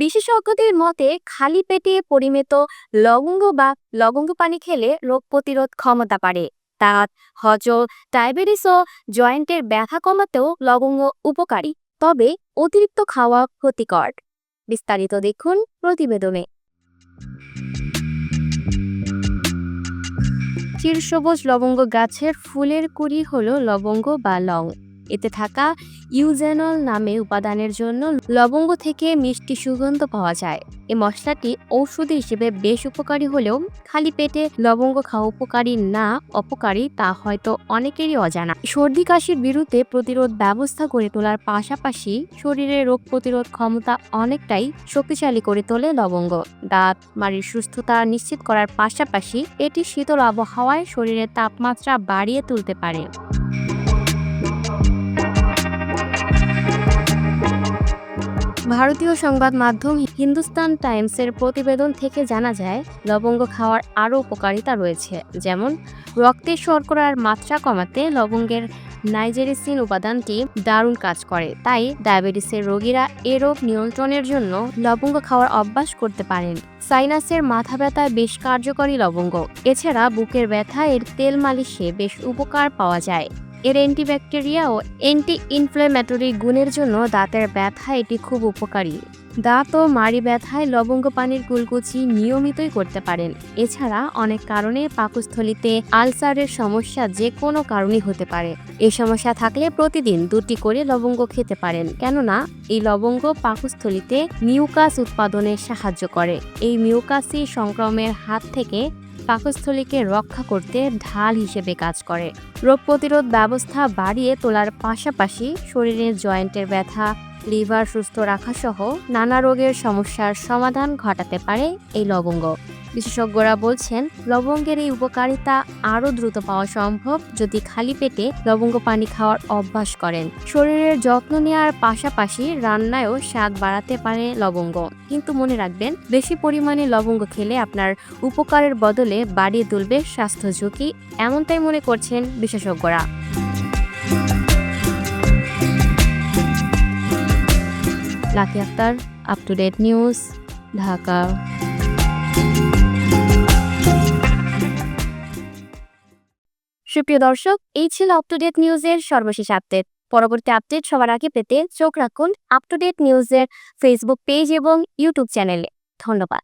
বিশেষজ্ঞদের মতে খালি পেটে পরিমিত লবঙ্গ বা লবঙ্গ পানি খেলে রোগ প্রতিরোধ ক্ষমতা বাড়ে। দাঁত, হজম, ডায়াবেটিস ও জয়েন্টের ব্যথা কমাতেও লবঙ্গ উপকারী, তবে অতিরিক্ত খাওয়া ক্ষতিকর। বিস্তারিত দেখুন প্রতিবেদনে। চিরসবুজ লবঙ্গ গাছের ফুলের কুঁড়ি হলো লবঙ্গ বা লং। এতে থাকা ইউজেনল নামে উপাদানের জন্য লবঙ্গ থেকে মিষ্টি সুগন্ধ পাওয়া যায়। এই মশলাটি ঔষধি হিসেবে বেশ উপকারী হলেও খালি পেটে লবঙ্গ খাওয়া উপকারী না অপকারী তা হয়তো অনেকেরই অজানা। সর্দি কাশির বিরুদ্ধে প্রতিরোধ ব্যবস্থা গড়ে তোলার পাশাপাশি শরীরের রোগ প্রতিরোধ ক্ষমতা অনেকটাই শক্তিশালী করে তোলে লবঙ্গ। দাঁত মাড়ির সুস্থতা নিশ্চিত করার পাশাপাশি এটি শীতল আবহাওয়ায় শরীরের তাপমাত্রা বাড়িয়ে তুলতে পারে। ভারতীয় সংবাদ মাধ্যম হিন্দুস্তান টাইমসের প্রতিবেদন থেকে জানা যায়, লবঙ্গ খাওয়ার আরও উপকারিতা রয়েছে, যেমন রক্তে শর্করার মাত্রা কমাতে লবঙ্গের নাইজেরিসিন উপাদানটি দারুণ কাজ করে। তাই ডায়াবেটিসের রোগীরা এ রোগ নিয়ন্ত্রণের জন্য লবঙ্গ খাওয়ার অভ্যাস করতে পারেন। সাইনাসের মাথা ব্যথায় বেশ কার্যকরী লবঙ্গ। এছাড়া বুকের ব্যথা এর তেল মালিশে বেশ উপকার পাওয়া যায়। এর অ্যান্টিব্যাকটেরিয়া ও অ্যান্টি ইনফ্ল্যামেটরি গুণের জন্য দাঁতের ব্যথা এটি খুব উপকারী। দাঁত ও মাড়ি ব্যথায় লবঙ্গ পানির কুলকুচি নিয়মিতই করতে পারেন। এছাড়া অনেক কারণে পাকস্থলীতে আলসারের সমস্যা যে কোনো কারণেই হতে পারে। এই সমস্যা থাকলে প্রতিদিন 2টি করে লবঙ্গ খেতে পারেন, কেননা এই লবঙ্গ পাকস্থলীতে মিউকাস উৎপাদনে সাহায্য করে। এই মিউকাসই সংক্রমণের হাত থেকে পাকস্থলীকে রক্ষা করতে ঢাল হিসেবে কাজ করে। রোগ প্রতিরোধ ব্যবস্থা বাড়িয়ে তোলার পাশাপাশি শরীরের জয়েন্টের ব্যথা, লিভার সুস্থ রাখা সহ নানা রোগের সমস্যার সমাধান ঘটাতে পারে এই লবঙ্গ। বিশেষজ্ঞরা বলছেন, লবঙ্গের এই উপকারিতা আরও দ্রুত পাওয়া সম্ভব যদি খালি পেটে লবঙ্গ পানি খাওয়ার অভ্যাস করেন। শরীরের যত্ন নেওয়ার পাশাপাশি রান্নায়ও স্বাদ বাড়াতে পারে লবঙ্গ। কিন্তু মনে রাখবেন, বেশি পরিমাণে লবঙ্গ খেলে আপনার উপকারের বদলে বাড়িয়ে তুলবে স্বাস্থ্য ঝুঁকি, এমনটাই মনে করছেন বিশেষজ্ঞরা। Lucky Akter, up to date news, Dhaka. সুপ্রিয় দর্শক, এই ছিল আপ টু ডেট নিউজের সর্বশেষ আপডেট। পরবর্তী আপডেট সবার আগে পেতে চোখ রাখুন আপ টু ডেট নিউজের ফেসবুক পেজ এবং ইউটিউব চ্যানেলে। ধন্যবাদ।